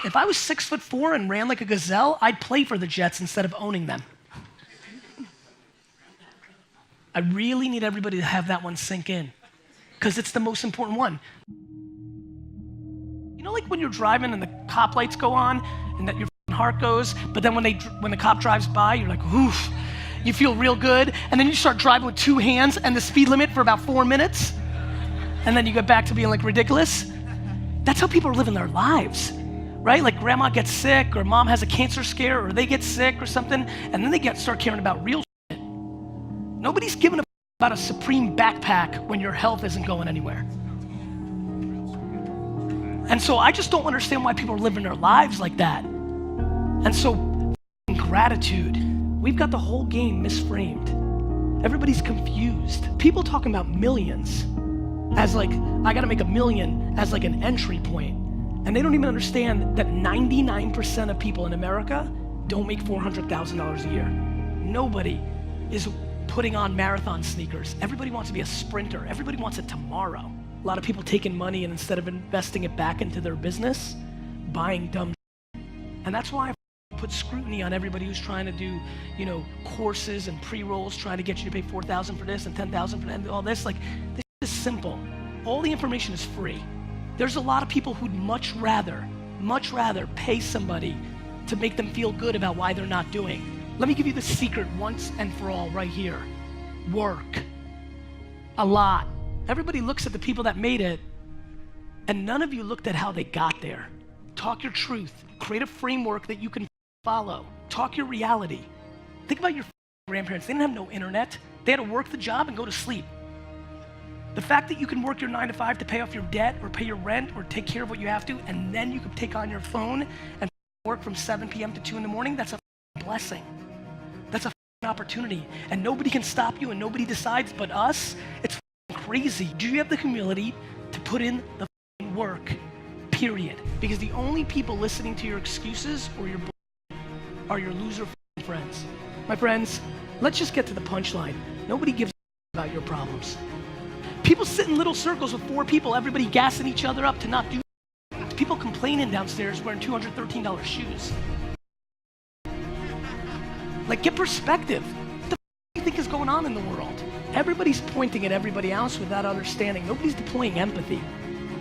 If I was 6'4" and ran like a gazelle, I'd play for the Jets instead of owning them. I really need everybody to have that one sink in, because it's the most important one. You know, like when you're driving and the cop lights go on and that your heart goes, but then when the cop drives by, you're like, oof, you feel real good, and then you start driving with 2 hands and the speed limit for about 4 minutes, and then you get back to being like ridiculous. That's how people are living their lives, right? Like grandma gets sick, or mom has a cancer scare, or they get sick or something, and then they start caring about real shit. Nobody's giving a about a supreme backpack when your health isn't going anywhere. And so I just don't understand why people are living their lives like that. And so gratitude, we've got the whole game misframed. Everybody's confused. People talking about millions as like, I gotta make $1 million as like an entry point. And they don't even understand that 99% of people in America don't make $400,000 a year. Nobody is putting on marathon sneakers. Everybody wants to be a sprinter. Everybody wants it tomorrow. A lot of people taking money and instead of investing it back into their business, buying dumb shit. And that's why I put scrutiny on everybody who's trying to do, you know, courses and pre-rolls, trying to get you to pay $4,000 for this and $10,000 for that and all this. Like, this is simple. All the information is free. There's a lot of people who'd much rather pay somebody to make them feel good about why they're not doing. Let me give you the secret once and for all right here. Work. A lot. Everybody looks at the people that made it, and none of you looked at how they got there. Talk your truth. Create a framework that you can follow. Talk your reality. Think about your grandparents. They didn't have no internet. They had to work the job and go to sleep. The fact that you can work your 9 to 5 to pay off your debt or pay your rent or take care of what you have to, and then you can take on your phone and work from 7 p.m. to 2 in the morning, that's a blessing. That's a opportunity. And nobody can stop you and nobody decides but us. It's crazy. Do you have the humility to put in the work, period? Because the only people listening to your excuses or your are your loser friends. My friends, let's just get to the punchline. Nobody gives a about your problems. People sit in little circles with 4 people, everybody gassing each other up to not do. People complaining downstairs wearing $213 shoes. Like, get perspective. What the do you think is going on in the world? Everybody's pointing at everybody else without understanding. Nobody's deploying empathy.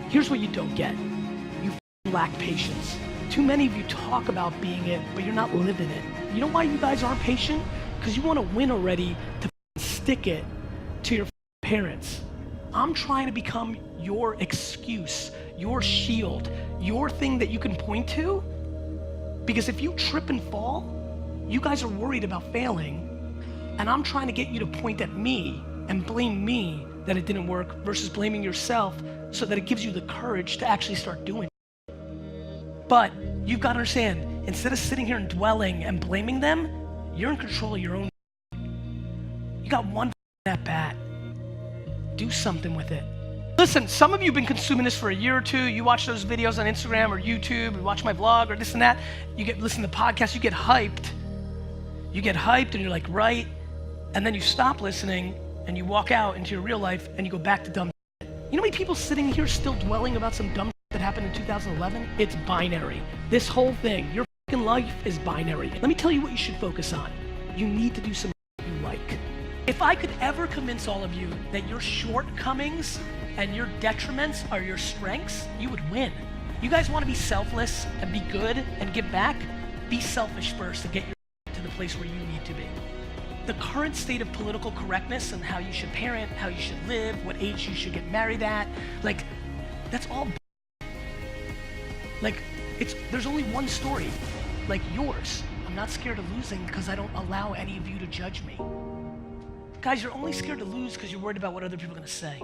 Here's what you don't get. You lack patience. Too many of you talk about being it, but you're not living it. You know why you guys aren't patient? Because you want to win already to stick it to your parents. I'm trying to become your excuse, your shield, your thing that you can point to. Because if you trip and fall, you guys are worried about failing, and I'm trying to get you to point at me and blame me that it didn't work versus blaming yourself so that it gives you the courage to actually start doing it. But you've got to understand, instead of sitting here and dwelling and blaming them, you're in control of your own. You got one at bat. Do something with it. Listen, some of you have been consuming this for a year or two. You watch those videos on Instagram or YouTube, you watch my vlog or this and that. You listen to podcasts, you get hyped. You get hyped and you're like, right. And then you stop listening and you walk out into your real life and you go back to dumb shit. You know how many people sitting here still dwelling about some dumb shit that happened in 2011? It's binary. This whole thing, your fucking life is binary. Let me tell you what you should focus on. You need to do some shit you like. If I could ever convince all of you that your shortcomings and your detriments are your strengths, you would win. You guys want to be selfless and be good and give back? Be selfish first and get your to the place where you need to be. The current state of political correctness and how you should parent, how you should live, what age you should get married at, like, that's all. Like, there's only one story, like yours. I'm not scared of losing because I don't allow any of you to judge me. Guys, you're only scared to lose because you're worried about what other people are going to say.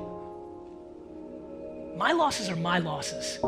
My losses are my losses.